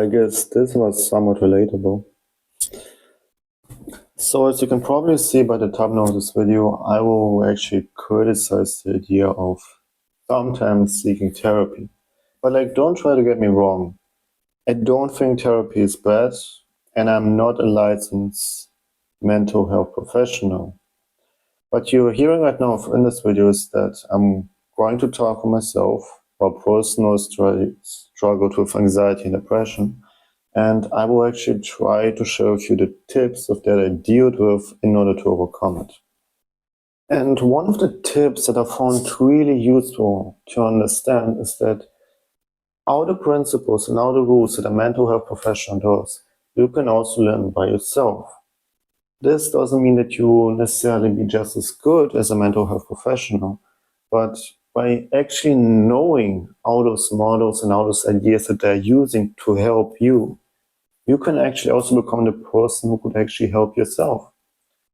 guess this was somewhat relatable. So as you can probably see by the thumbnail of this video, I will actually criticize the idea of sometimes seeking therapy. But don't try to get me wrong. I don't think therapy is bad, and I'm not a licensed mental health professional. What you're hearing right now in this video is that I'm going to talk to myself about personal struggle with anxiety and depression. And I will actually try to show you the tips of that I dealt with in order to overcome it. And one of the tips that I found really useful to understand is that all the principles and all the rules that a mental health professional does, you can also learn by yourself. This doesn't mean that you will necessarily be just as good as a mental health professional, but by actually knowing all those models and all those ideas that they're using to help you, you can actually also become the person who could actually help yourself.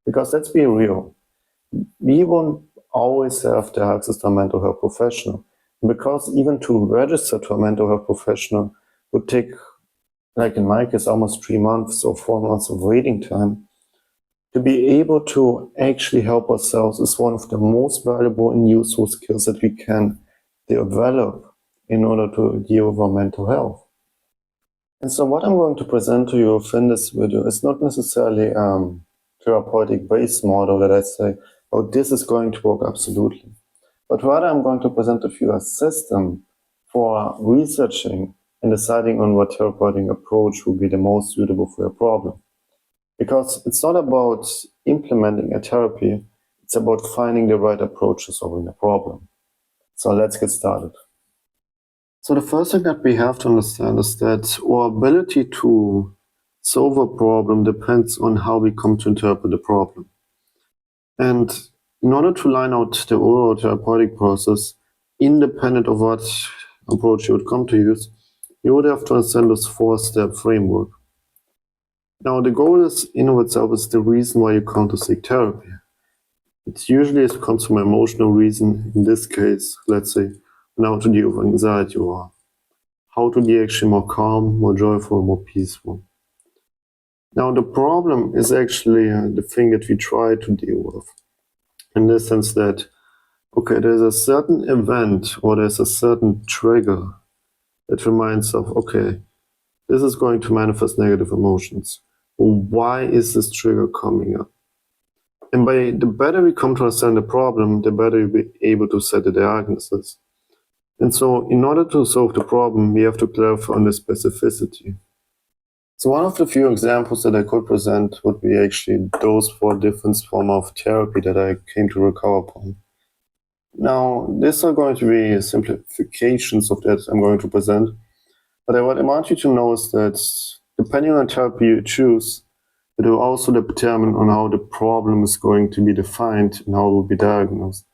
Because let's be real, we won't always have the access to a mental health professional. Because even to register to a mental health professional would take, like in my case, almost 3 months or 4 months of waiting time. To be able to actually help ourselves is one of the most valuable and useful skills that we can develop in order to deal with our mental health. And so what I'm going to present to you in this video is not necessarily a therapeutic-based model that I say, oh, this is going to work absolutely. But rather I'm going to present to you a system for researching and deciding on what therapeutic approach will be the most suitable for your problem. Because it's not about implementing a therapy, it's about finding the right approach to solving the problem. So let's get started. So the first thing that we have to understand is that our ability to solve a problem depends on how we come to interpret the problem. And in order to line out the overall therapeutic process, independent of what approach you would come to use, you would have to understand this 4-step framework. Now, the goal is, in of itself, is the reason why you come to seek therapy. It usually comes from an emotional reason. In this case, let's say, how to deal with anxiety, or how to be actually more calm, more joyful, more peaceful. Now, the problem is actually the thing that we try to deal with, in the sense that, okay, there's a certain event or there's a certain trigger that reminds of, okay, this is going to manifest negative emotions. Why is this trigger coming up? And by the better we come to understand the problem, the better we'll be able to set the diagnosis. And so in order to solve the problem, we have to clarify on the specificity. So one of the few examples that I could present would be actually those 4 different forms of therapy that I came to recover upon. Now, these are going to be simplifications of that I'm going to present. But what I want you to know is that depending on the therapy you choose, it will also determine on how the problem is going to be defined and how it will be diagnosed.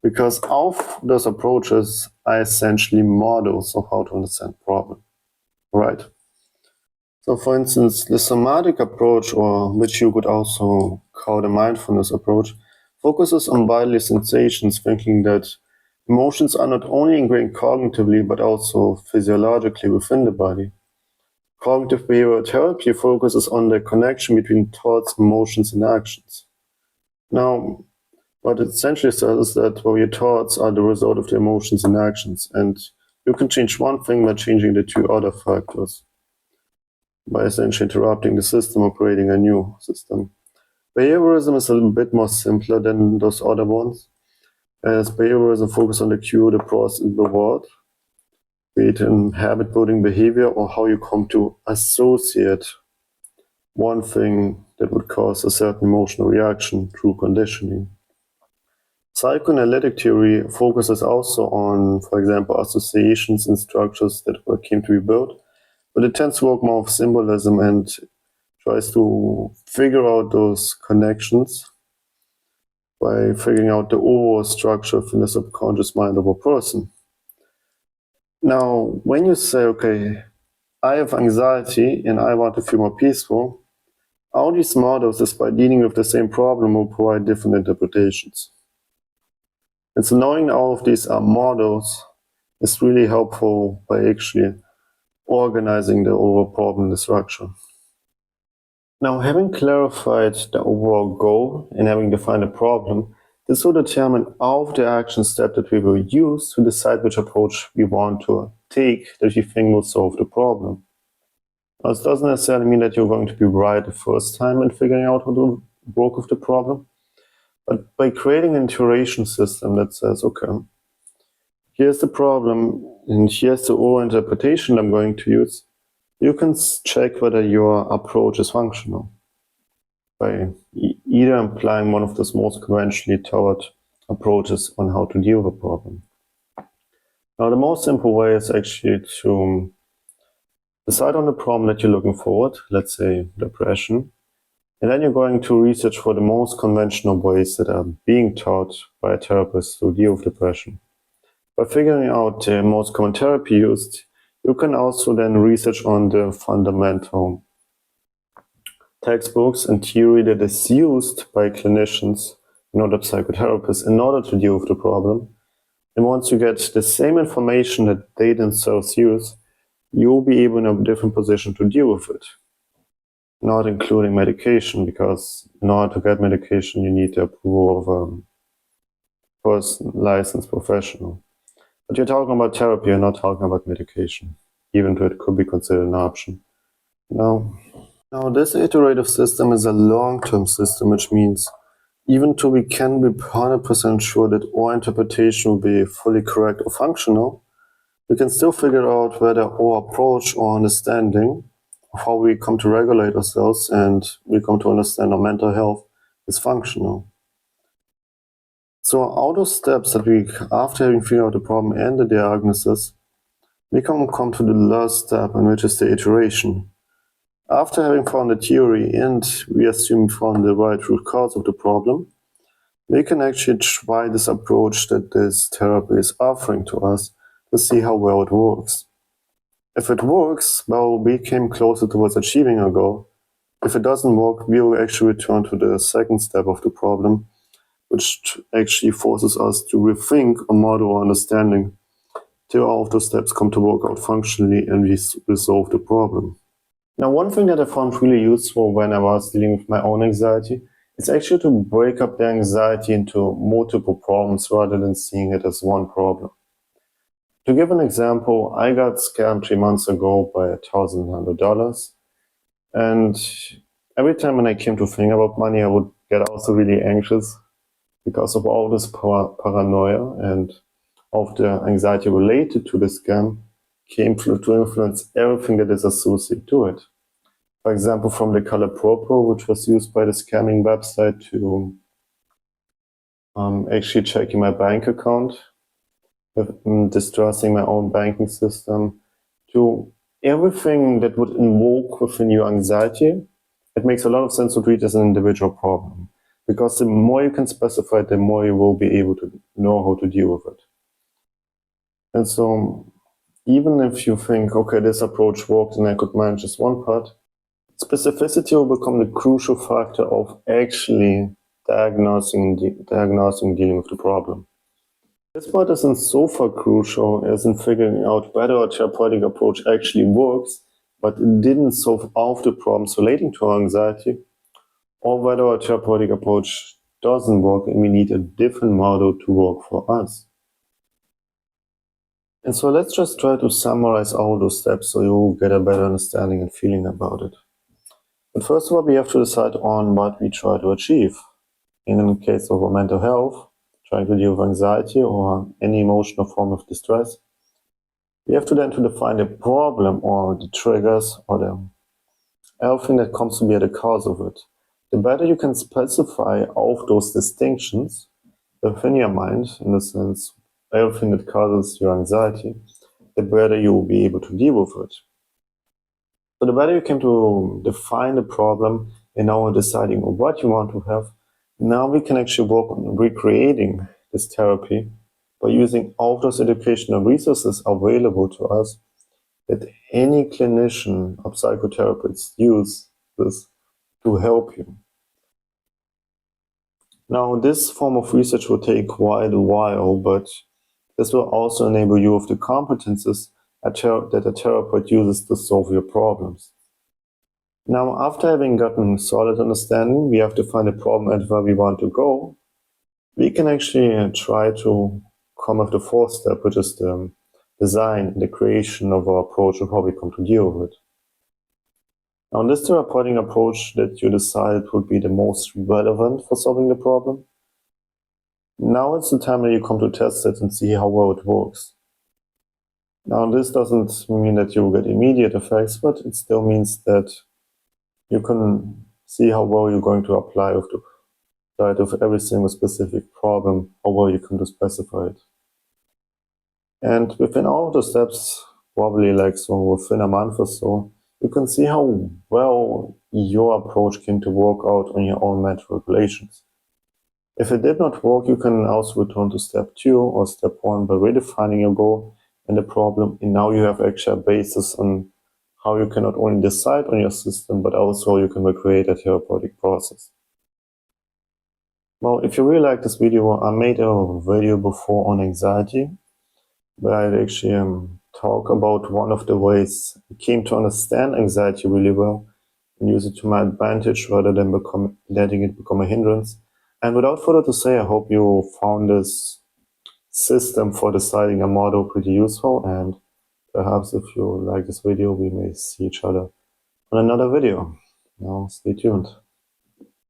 Because all of those approaches are essentially models of how to understand the problem. Right? So for instance, the somatic approach, or which you could also call the mindfulness approach, focuses on bodily sensations, thinking that emotions are not only ingrained cognitively, but also physiologically within the body. Cognitive behavioral therapy focuses on the connection between thoughts, emotions, and actions. Now, what it essentially says is that your thoughts are the result of the emotions and actions, and you can change one thing by changing the 2 other factors, by essentially interrupting the system or creating a new system. Behaviorism is a little bit more simpler than those other ones, as behaviorism focuses on the cue, the process, and the reward, be it in habit-building behavior or how you come to associate one thing that would cause a certain emotional reaction through conditioning. Psychoanalytic theory focuses also on, for example, associations and structures that came to be built, but it tends to work more with symbolism and tries to figure out those connections by figuring out the overall structure in the subconscious mind of a person. Now, when you say, okay, I have anxiety and I want to feel more peaceful, all these models, despite dealing with the same problem, will provide different interpretations. And so knowing all of these are models is really helpful by actually organizing the overall problem in the structure. Now, having clarified the overall goal and having defined a problem, this will determine all of the action steps that we will use to decide which approach we want to take that we think will solve the problem. Now, this doesn't necessarily mean that you're going to be right the first time in figuring out how to work with the problem, but by creating an iteration system that says, okay, here's the problem and here's the overall interpretation I'm going to use, you can check whether your approach is functional by either applying one of those most conventionally taught approaches on how to deal with a problem. Now, the most simple way is actually to decide on the problem that you're looking forward, let's say depression, and then you're going to research for the most conventional ways that are being taught by a therapist to deal with depression. By figuring out the most common therapy used, you can also then research on the fundamental textbooks and theory that is used by clinicians and other psychotherapists in order to deal with the problem. And once you get the same information that they themselves use, you'll be able in a different position to deal with it. Not including medication, because in order to get medication, you need the approval of a person, licensed professional. But you're talking about therapy, you're not talking about medication, even though it could be considered an option. Now, this iterative system is a long-term system, which means even though we can be 100% sure that our interpretation will be fully correct or functional, we can still figure out whether our approach or understanding of how we come to regulate ourselves and we come to understand our mental health is functional. So out of steps that we, after having figured out the problem and the diagnosis, we come to the last step, and which is the iteration. After having found the theory and we assume we found the right root cause of the problem, we can actually try this approach that this therapy is offering to us to see how well it works. If it works, well, we came closer towards achieving our goal. If it doesn't work, we will actually return to the second step of the problem, which actually forces us to rethink a model or understanding till all of those steps come to work out functionally and we resolve the problem. Now, one thing that I found really useful when I was dealing with my own anxiety is actually to break up the anxiety into multiple problems rather than seeing it as one problem. To give an example, I got scammed 3 months ago by $1,100. And every time when I came to think about money, I would get also really anxious because of all this paranoia and of the anxiety related to the scam came to influence everything that is associated to it. For example, from the color purple, which was used by the scamming website to actually checking my bank account, distrusting my own banking system, to everything that would invoke within you anxiety. It makes a lot of sense to treat it as an individual problem, because the more you can specify it, the more you will be able to know how to deal with it. And so even if you think, okay, this approach works and I could manage this one part, specificity will become the crucial factor of actually diagnosing dealing with the problem. This part isn't so far crucial as in figuring out whether a therapeutic approach actually works, but it didn't solve all of the problems relating to our anxiety, or whether a therapeutic approach doesn't work and we need a different model to work for us. And so let's just try to summarize all those steps so you get a better understanding and feeling about it. But first of all, we have to decide on what we try to achieve. In the case of our mental health, trying to deal with anxiety or any emotional form of distress, we have to then define the problem or the triggers or everything that comes to be at the cause of it. The better you can specify all of those distinctions within your mind, in the sense, everything that causes your anxiety, the better you will be able to deal with it. So the better you can to define the problem and now deciding what you want to have, now we can actually work on recreating this therapy by using all of those educational resources available to us that any clinician or psychotherapist use this to help you. Now, this form of research will take quite a while, but this will also enable you with the competences that a therapist uses to solve your problems. Now, after having gotten solid understanding, we have to find a problem and where we want to go. We can actually try to come up with the fourth step, which is the design and the creation of our approach of how we come to deal with it. Now, in this therapeutic approach that you decided would be the most relevant for solving the problem, now it's the time that you come to test it and see how well it works. Now, this doesn't mean that you will get immediate effects, but it still means that you can see how well you're going to apply with every single specific problem, how well you can specify it. And within all of the steps, probably like so within a month or so, you can see how well your approach came to work out on your own mental regulations. If it did not work, you can also return to step 2 or step 1 by redefining your goal and the problem, and now you have actually a basis on how you can not only decide on your system, but also you can recreate a therapeutic process. Well, if you really like this video, I made a video before on anxiety, where I actually talk about one of the ways I came to understand anxiety really well and use it to my advantage rather than letting it become a hindrance. And without further to say, I hope you found this system for deciding a model pretty useful, and perhaps if you like this video, we may see each other on another video. Now, stay tuned.